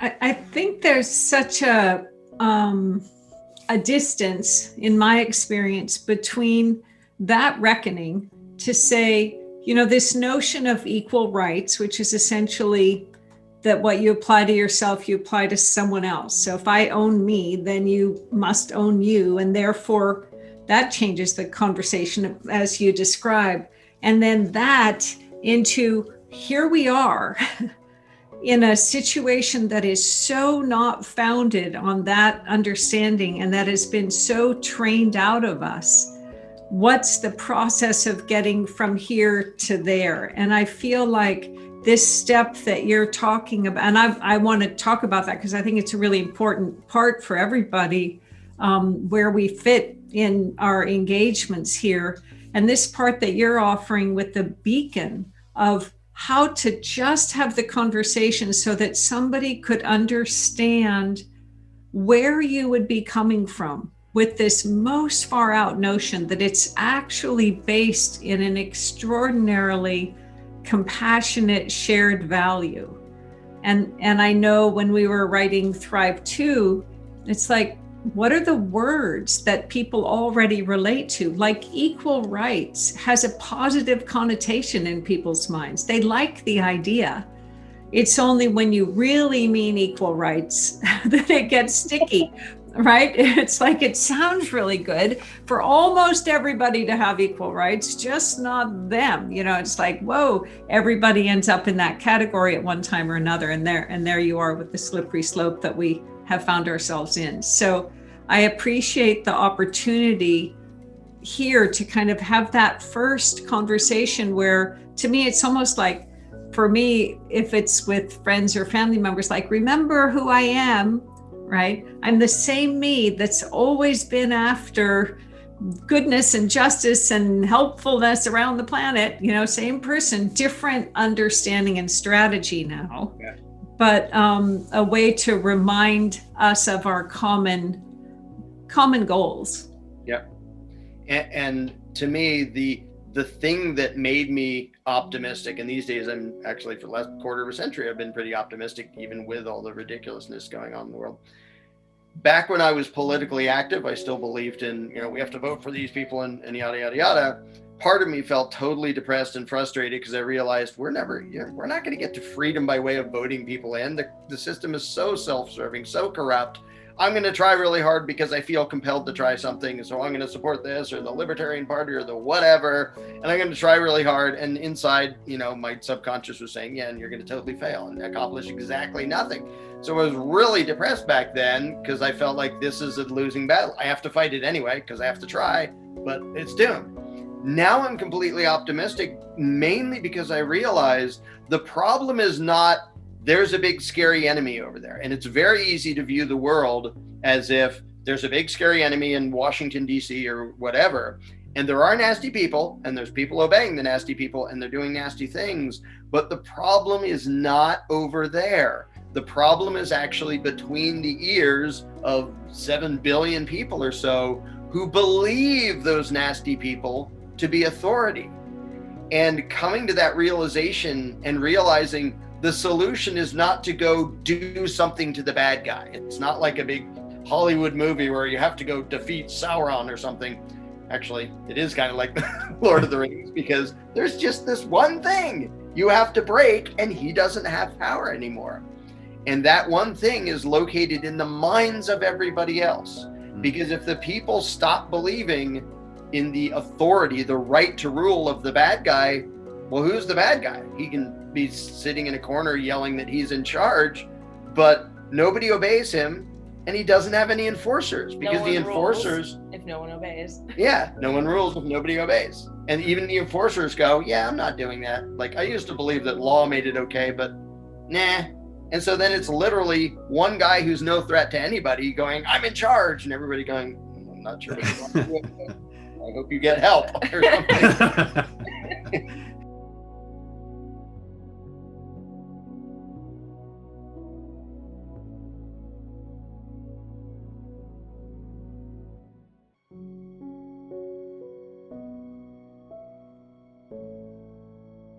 I think there's such a distance in my experience between that reckoning to say, this notion of equal rights, which is essentially that what you apply to yourself, you apply to someone else. So if I own me, then you must own you. And therefore that changes the conversation as you describe. And then that into here we are in a situation that is so not founded on that understanding and that has been so trained out of us. What's the process of getting from here to there? And I feel like this step that you're talking about, and I want to talk about that because I think it's a really important part for everybody, where we fit in our engagements here. And this part that you're offering with the beacon of how to just have the conversation so that somebody could understand where you would be coming from with this most far out notion that it's actually based in an extraordinarily compassionate shared value. And I know when we were writing Thrive 2, it's like, what are the words that people already relate to? Like equal rights has a positive connotation in people's minds. They like the idea. It's only when you really mean equal rights that it gets sticky, right? It's like, it sounds really good for almost everybody to have equal rights, just not them. It's like, whoa, everybody ends up in that category at one time or another. And there you are with the slippery slope that we have found ourselves in. So I appreciate the opportunity here to kind of have that first conversation where, to me, it's almost like, for me, if it's with friends or family members, like, remember who I am, right? I'm the same me that's always been after goodness and justice and helpfulness around the planet, same person, different understanding and strategy now. Yeah. But a way to remind us of our common goals. Yep. And to me, the thing that made me optimistic, and these days I'm actually, for the last quarter of a century, I've been pretty optimistic, even with all the ridiculousness going on in the world. Back when I was politically active, I still believed in, we have to vote for these people and yada, yada, yada. Part of me felt totally depressed and frustrated because I realized we're not going to get to freedom by way of voting people in. The system is so self-serving, so corrupt. I'm going to try really hard because I feel compelled to try something. So I'm going to support this or the Libertarian Party or the whatever. And I'm going to try really hard. And inside, my subconscious was saying, yeah, and you're going to totally fail and accomplish exactly nothing. So I was really depressed back then because I felt like this is a losing battle. I have to fight it anyway because I have to try, but it's doomed. Now I'm completely optimistic, mainly because I realized the problem is not there's a big scary enemy over there. And it's very easy to view the world as if there's a big scary enemy in Washington, D.C. or whatever. And there are nasty people, and there's people obeying the nasty people, and they're doing nasty things. But the problem is not over there. The problem is actually between the ears of 7 billion people or so who believe those nasty people to be authority. And coming to that realization and realizing the solution is not to go do something to the bad guy. It's not like a big Hollywood movie where you have to go defeat Sauron or something. Actually, it is kind of like Lord of the Rings, because there's just this one thing you have to break and he doesn't have power anymore. And that one thing is located in the minds of everybody else. Because if the people stop believing in the authority, the right to rule of the bad guy, well, who's the bad guy? He can be sitting in a corner yelling that he's in charge, but nobody obeys him and he doesn't have any enforcers because the enforcers, if no one obeys. Yeah, no one rules if nobody obeys. And even the enforcers go, yeah, I'm not doing that. Like, I used to believe that law made it okay, but nah. And so then it's literally one guy who's no threat to anybody going, I'm in charge, and everybody going, I'm not sure what you want to do. I hope you get help or something.